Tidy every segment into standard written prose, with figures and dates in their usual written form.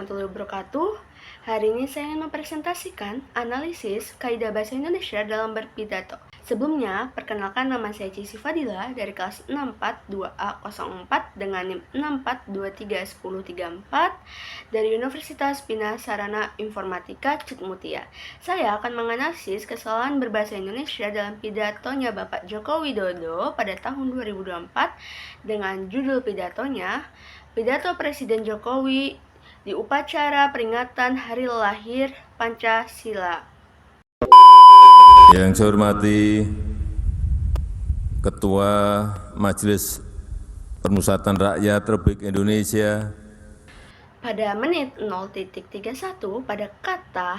warahmatullahi wabarakatuh. Hari ini saya ingin mempresentasikan analisis kaidah bahasa Indonesia dalam berpidato. Sebelumnya, perkenalkan nama saya Cici Fadila dari kelas 642A04 dengan NIM 64231034 dari Universitas Bina Sarana Informatika Cutmutia. Saya akan menganalisis kesalahan berbahasa Indonesia dalam pidatonya Bapak Joko Widodo pada tahun 2024 dengan judul pidatonya Pidato Presiden Jokowi di upacara peringatan Hari Lahir Pancasila. Yang saya hormati Ketua Majelis Permusatan Rakyat Republik Indonesia. Pada menit 0.31 pada kata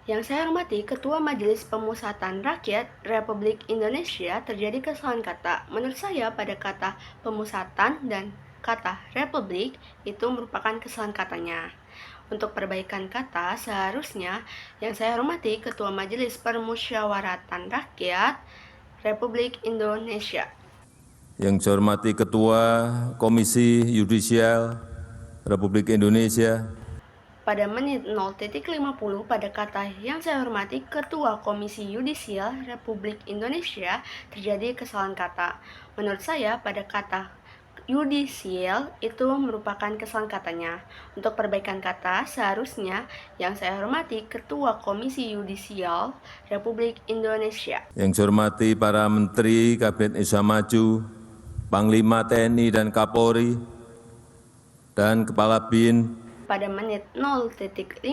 yang saya hormati Ketua Majelis Pemusatan Rakyat Republik Indonesia terjadi kesalahan kata. Menurut saya pada kata pemusatan dan kata republik itu merupakan kesalahan katanya. Untuk perbaikan kata seharusnya yang saya hormati Ketua Majelis Permusyawaratan Rakyat Republik Indonesia. Yang saya hormati Ketua Komisi Yudisial Republik Indonesia. Pada menit 0.50 pada kata yang saya hormati Ketua Komisi Yudisial Republik Indonesia terjadi kesalahan kata. Menurut saya pada kata yudisial itu merupakan kesalahan katanya. Untuk perbaikan kata seharusnya yang saya hormati Ketua Komisi Yudisial Republik Indonesia. Yang saya hormati para Menteri Kabinet Indonesia Maju, Panglima TNI dan Kapolri, dan Kepala BIN. Pada menit 0.56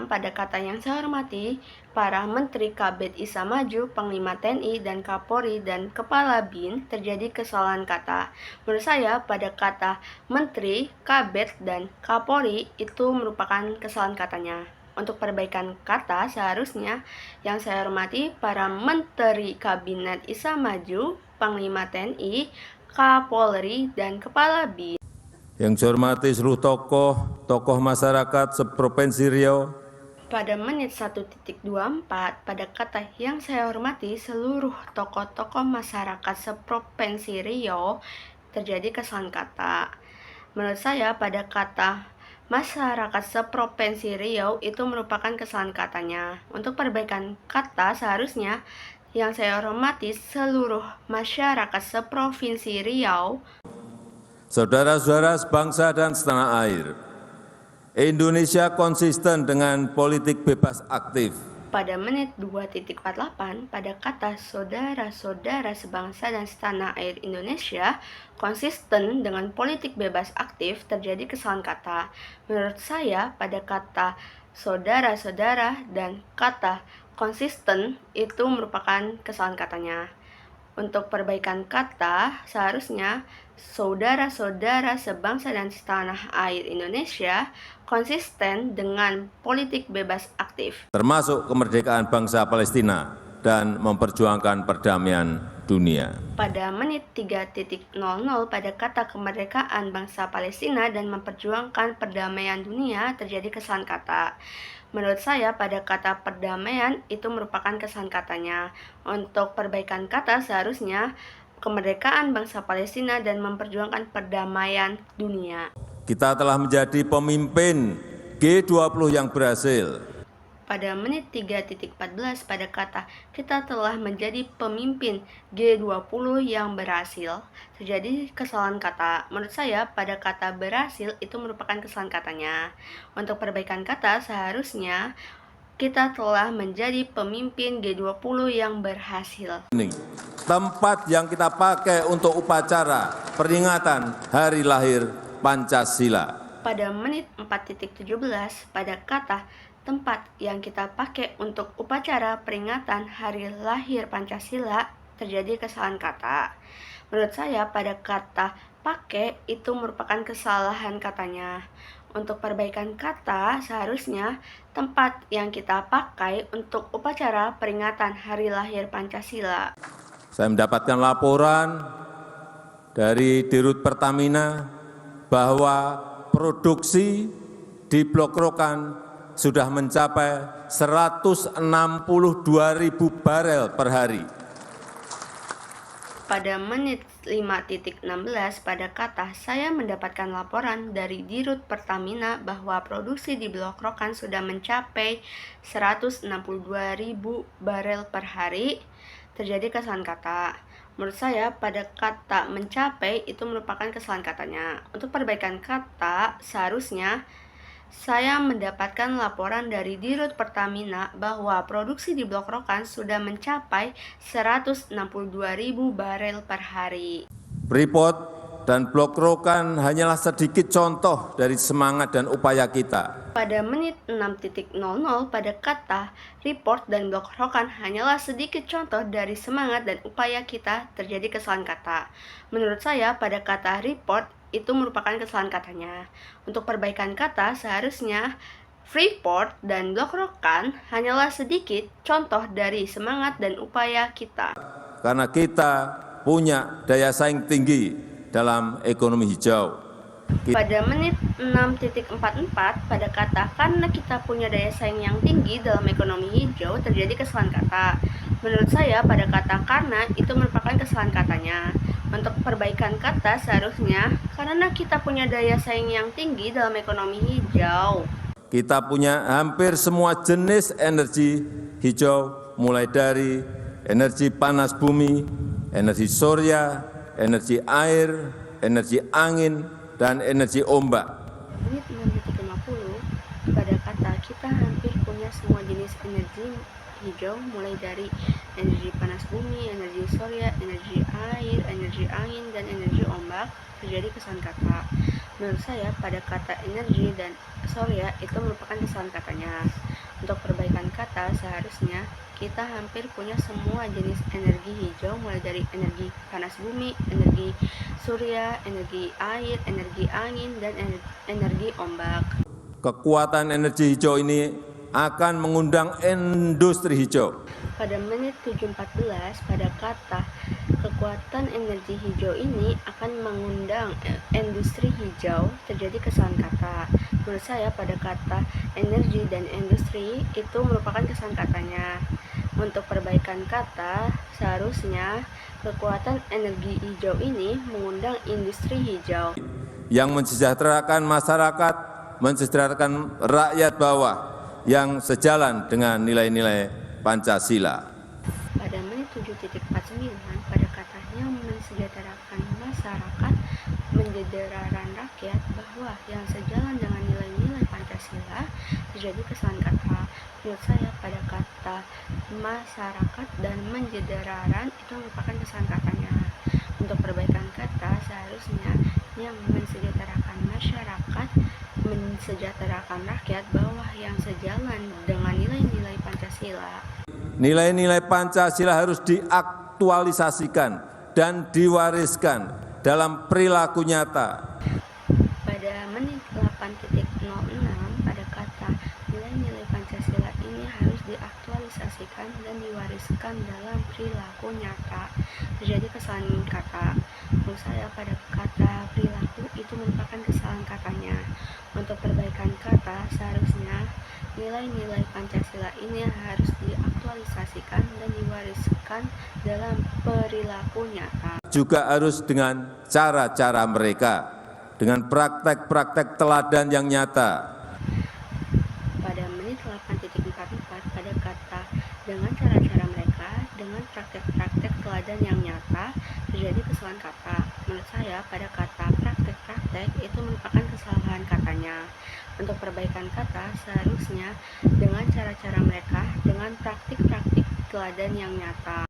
pada kata yang saya hormati para Menteri Kabinet Indonesia Maju, Panglima TNI dan Kapolri dan Kepala BIN terjadi kesalahan kata. Menurut saya pada kata Menteri, Kabinet dan Kapolri itu merupakan kesalahan katanya. Untuk perbaikan kata seharusnya yang saya hormati para Menteri Kabinet Indonesia Maju, Panglima TNI, Kapolri dan Kepala BIN. Yang saya hormati seluruh tokoh masyarakat seprovinsi Riau. Pada menit 1.24 pada kata yang saya hormati seluruh tokoh-tokoh masyarakat seprovinsi Riau terjadi kesalahan kata. Menurut saya pada kata masyarakat seprovinsi Riau itu merupakan kesalahan katanya. Untuk perbaikan kata seharusnya yang saya hormati seluruh masyarakat seprovinsi Riau. Saudara-saudara sebangsa dan setanah air, Indonesia konsisten dengan politik bebas aktif. Pada menit 2.48 pada kata saudara-saudara sebangsa dan setanah air Indonesia konsisten dengan politik bebas aktif terjadi kesalahan kata. Menurut saya pada kata saudara-saudara dan kata konsisten itu merupakan kesalahan katanya. Untuk perbaikan kata, seharusnya saudara-saudara sebangsa dan setanah air Indonesia konsisten dengan politik bebas aktif, termasuk kemerdekaan bangsa Palestina dan memperjuangkan perdamaian dunia. Pada menit 3.00 pada kata kemerdekaan bangsa Palestina dan memperjuangkan perdamaian dunia terjadi kesalahan kata. Menurut saya pada kata perdamaian itu merupakan kesalahan katanya. Untuk perbaikan kata seharusnya kemerdekaan bangsa Palestina dan memperjuangkan perdamaian dunia. Kita telah menjadi pemimpin G20 yang berhasil. Pada menit 3.14 pada kata kita telah menjadi pemimpin G20 yang berhasil terjadi kesalahan kata. Menurut saya pada kata berhasil itu merupakan kesalahan katanya. Untuk perbaikan kata seharusnya kita telah menjadi pemimpin G20 yang berhasil. Tempat yang kita pakai untuk upacara peringatan Hari Lahir Pancasila. Pada menit 4.17 pada kata tempat yang kita pakai untuk upacara peringatan Hari Lahir Pancasila terjadi kesalahan kata. Menurut saya pada kata pakai itu merupakan kesalahan katanya. Untuk perbaikan kata seharusnya tempat yang kita pakai untuk upacara peringatan Hari Lahir Pancasila. Saya mendapatkan laporan dari Dirut Pertamina bahwa produksi di Blok Rokan sudah mencapai 162.000 barel per hari. Pada menit 5.16 pada kata saya mendapatkan laporan dari Dirut Pertamina bahwa produksi di Blok Rokan sudah mencapai 162.000 barel per hari, terjadi kesalahan kata. Menurut saya pada kata mencapai itu merupakan kesalahan katanya. Untuk perbaikan kata seharusnya saya mendapatkan laporan dari Dirut Pertamina bahwa produksi di Blok Rokan sudah mencapai 162.000 barel per hari. Freeport dan Blok Rokan hanyalah sedikit contoh dari semangat dan upaya kita. Pada menit 6.00 pada kata report dan Blok Rokan hanyalah sedikit contoh dari semangat dan upaya kita, terjadi kesalahan kata. Menurut saya pada kata report itu merupakan kesalahan katanya. Untuk perbaikan kata seharusnya Freeport dan Blok Rokan hanyalah sedikit contoh dari semangat dan upaya kita. Karena kita punya daya saing tinggi dalam ekonomi hijau. Pada menit 6.44 pada kata karena kita punya daya saing yang tinggi dalam ekonomi hijau, terjadi kesalahan kata. Menurut saya pada kata karena itu merupakan kesalahan katanya. Untuk perbaikan kata seharusnya karena kita punya daya saing yang tinggi dalam ekonomi hijau. Kita punya hampir semua jenis energi hijau, mulai dari energi panas bumi, energi surya, energi air, energi angin, dan energi ombak. Menit 6.50 pada kata kita hampir punya semua jenis energi hijau, mulai dari energi panas bumi, energi surya, energi air, energi angin, dan energi ombak, terjadi kesalahan kata. Menurut saya pada kata energi dan surya itu merupakan kesalahan katanya. Untuk perbaikan kata seharusnya kita hampir punya semua jenis energi hijau, mulai dari energi panas bumi, energi surya, energi air, energi angin, dan energi ombak. Kekuatan energi hijau ini akan mengundang industri hijau. Pada menit 7.14 pada kata kekuatan energi hijau ini akan mengundang industri hijau, terjadi kesalahan kata. Menurut saya pada kata energi dan industri itu merupakan kesalahan katanya. Untuk perbaikan kata seharusnya kekuatan energi hijau ini mengundang industri hijau yang mensejahterakan masyarakat, mensejahterakan rakyat bawah yang sejalan dengan nilai-nilai Pancasila. Pada menit 7.49 pada katanya mensejahterakan masyarakat, mensejahterakan rakyat bahwa yang sejalan dengan nilai-nilai Pancasila, terjadi kesalahan kata. Menurut saya pada kata masyarakat dan mensejahterakan itu merupakan kesalahan katanya. Untuk perbaikan kata seharusnya yang mensejahterakan masyarakat, mensejahterakan rakyat bawah yang sejalan dengan nilai-nilai Pancasila. Nilai-nilai Pancasila harus diaktualisasikan dan diwariskan dalam perilaku nyata. Pada menit 8.06 pada kata nilai-nilai Pancasila ini harus diaktualisasikan dan diwariskan dalam perilaku nyata, terjadi kesalahan kata. Menurut saya pada kata perilaku itu merupakan kesalahan katanya. Untuk perbaikan kata seharusnya nilai-nilai Pancasila ini harus diaktualisasikan dan diwariskan dalam perilaku nyata. Juga harus dengan cara-cara mereka, dengan praktek-praktek teladan yang nyata. Pada menit 8.44 pada kata dengan cara-cara mereka, dengan praktek-praktek teladan yang nyata, terjadi kesalahan kata. Menurut saya pada kata praktek-praktek itu merupakan kesalahan katanya. Untuk perbaikan kata seharusnya dengan cara-cara mereka, dengan praktik-praktik teladan yang nyata.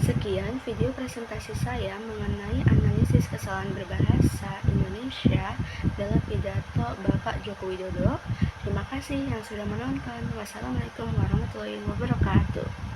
Sekian video presentasi saya mengenai analisis kesalahan berbahasa Indonesia dalam pidato Bapak Joko Widodo. Terima kasih yang sudah menonton. Wassalamualaikum warahmatullahi wabarakatuh.